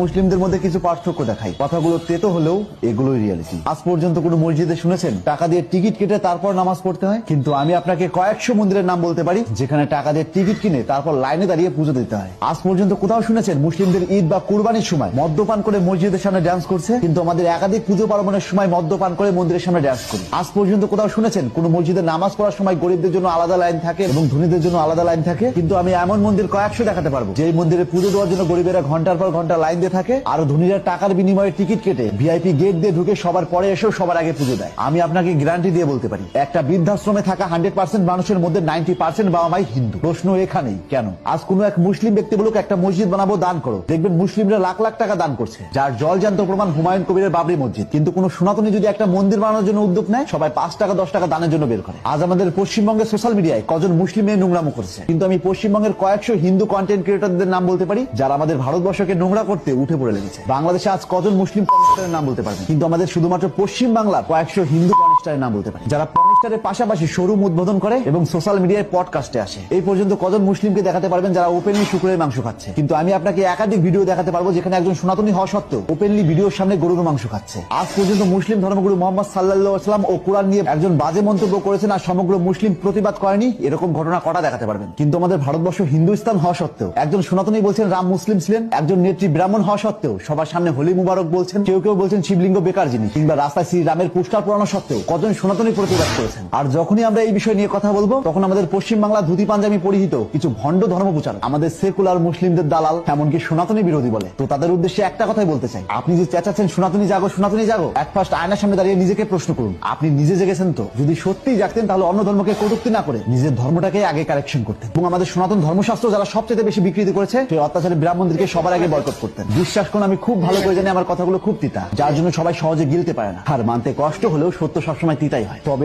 মুসলিমদের মধ্যে কিছু পার্থক্য দেখাই, কথাগুলো তেতো হলেও এগুলোই রিয়েলিটি। আজ পর্যন্ত কোনো মসজিদে শুনেছেন টাকা দিয়ে টিকিট কেটে তারপর নামাজ পড়তে হয়? কিন্তু আমি আপনাকে কয়েকশো মন্দিরের নাম বলতে পারি যেখানে টাকা দিয়ে টিকিট কিনে তারপর লাইনে দাঁড়িয়ে পুজো দিতে হয়। আজ পর্যন্ত কোথাও শুনেছেন মুসলিমদের ঈদ বা কুরবানির সময় মদ্যপান করে মসজিদের সামনে ডান্স করছে? কিন্তু আমাদের একাধিক পুজো পার্বণের সময় মদ্যপান করে মন্দিরের সামনে ডান্স করি। আজ পর্যন্ত কোথাও শুনেছেন কোন মসজিদে নামাজ পড়ার সময় গরিবদের জন্য আলাদা লাইন থাকে এবং ধনীদের জন্য আলাদা লাইন থাকে? কিন্তু আমি এমন মন্দির কয়েকশো দেখাতে পারবো যে মন্দিরে পুজো দেওয়ার জন্য গরিবেরা ঘন্টার পর ঘন্টা লাইন দিয়ে থাকে আর ধনীরা টাকার বিনিময়ে টিকিট কেটে ভিআইপি গেট দিয়ে ঢুকে সবার পরে এসেও সবার আগে পুজো দেয়। আমি আপনাকে গ্যারান্টি দিয়ে বলতে পারি একটা বৃদ্ধাশ্রমে থাকা 100% মানুষের মধ্যে 90% বাবা মাই হিন্দু। প্রশ্ন এখানেই, কেন? আজ কোন এক মুসলিম ব্যক্তি বলুক একটা মসজিদ বানাবো, দান করো, দেখবেন মুসলিমরা লাখ লাখ টাকা দান করছে, যার জলজান্ত প্রমাণ হুমায়ুন কবিরের বাবরি মসজিদ। কিন্তু কোন সনাতনী যদি একটা মন্দির বানানোর জন্য উদ্যোগ নেয় সবাই 5 টাকা 10 টাকা দানের জন্য বের করে। আজ আমাদের পশ্চিমবঙ্গের সোশ্যাল মিডিয়ায় কজন মুসলিম মেয়ে নোংরামো করেছে, কিন্তু আমি পশ্চিমবঙ্গের কয়েকশো হিন্দু কন্টেন্ট ক্রিয়েটরদের নাম বলতে পারি যারা আমাদের ভারতবর্ষকে নোংরা করতে উঠে পড়ে লেগেছে। বাংলাদেশে আজ কজন মুসলিম পর্নিস্টারের নাম বলতে পারবেন, কিন্তু আমাদের শুধুমাত্র পশ্চিম বাংলার কয়েকশো হিন্দু পর্নিস্টারের নাম বলতে পারি যারা পর্নিস্টারের পাশাপাশি শোরুম উদ্বোধন করে এবং সোশ্যাল মিডিয়ায় পডকাস্টে আসে। এই পর্যন্ত কজন মুসলিমকে দেখাতে পারবেন যারা ওপেনলি শুকরের মাংস খাচ্ছে? কিন্তু আমি আপনাকে একাধিক ভিডিও দেখাতে পারবো যেখানে একজন সনাতনী হওয়া সত্ত্বেও ওপেনলি ভিডিওর সামনে গরুর মাংস খাচ্ছে। আজ পর্যন্ত মুসলিম ধর্মগুরু মোহাম্মদ সাল্লাল্লাহু আলাইহি ওয়াসাল্লাম ও কোরআন নিয়ে একজন বাজে মন্তব্য করেছেন আর সমগ্র মুসলিম প্রতিবাদ করেনি, এরকম ঘটনা কটা দেখাতে পারবেন? কিন্তু আমাদের ভারতবর্ষ হিন্দুস্তান হওয়া সত্ত্বেও একজন সনাতনী বলছেন রাম মুসলিম ছিলেন, একজন নেত্রী ব্রাহ্মণ হওয়া সত্ত্বেও সবার সামনে হোলি মুবারক বলছেন, কেউ কেউ বলছেন শিবলিঙ্গ বেকার জিনিস, কিংবা রাস্তায় শ্রীরামের পোস্টার পড়ানো সত্ত্বেও কজন সনাতনী প্রতিবাদ করেছেন। আর যখনই আমরা এই বিষয় নিয়ে কথা বলবো তখন আমাদের পশ্চিম বাংলা ধুতি পাঞ্জাবি পরিহিত কিছু ভণ্ড ধর্ম প্রচারক আমাদের সেকুলার মুসলিমদের দালাল, এমনকি সনাতনী বিরোধী বলে। তো তাদের উদ্দেশ্যে একটা কথাই বলতে চাই, আপনি যে চেঁচাচ্ছেন সনাতনী জাগো সনাতনী জাগো, এক ফার্স্ট আয়নার সামনে দাঁড়িয়ে নিজেকে প্রশ্ন করুন আপনি নিজে জেগেছেন তো? যদি সত্যিই জাগতেন তাহলে অন্য ধর্মকে কটূক্তি না করে নিজের ধর্মটাকে আগে কারেকশন করতেন এবং আমাদের সনাতন ধর্মশাস্ত্র যারা সবচেয়ে বেশি বিকৃতি করেছে সেই অত্যাচারী ব্রাহ্মণদেরকে সবার আগে বয়কট করতেন। বিশ্বাস করুন আমি খুব ভালো করে জানি আমার কথাগুলো খুব তিতা, যার জন্য সবাই সহজে গিলতে পারে না। আর মানতে কষ্ট হলেও সত্য সবসময় তিতাই হয়। তবে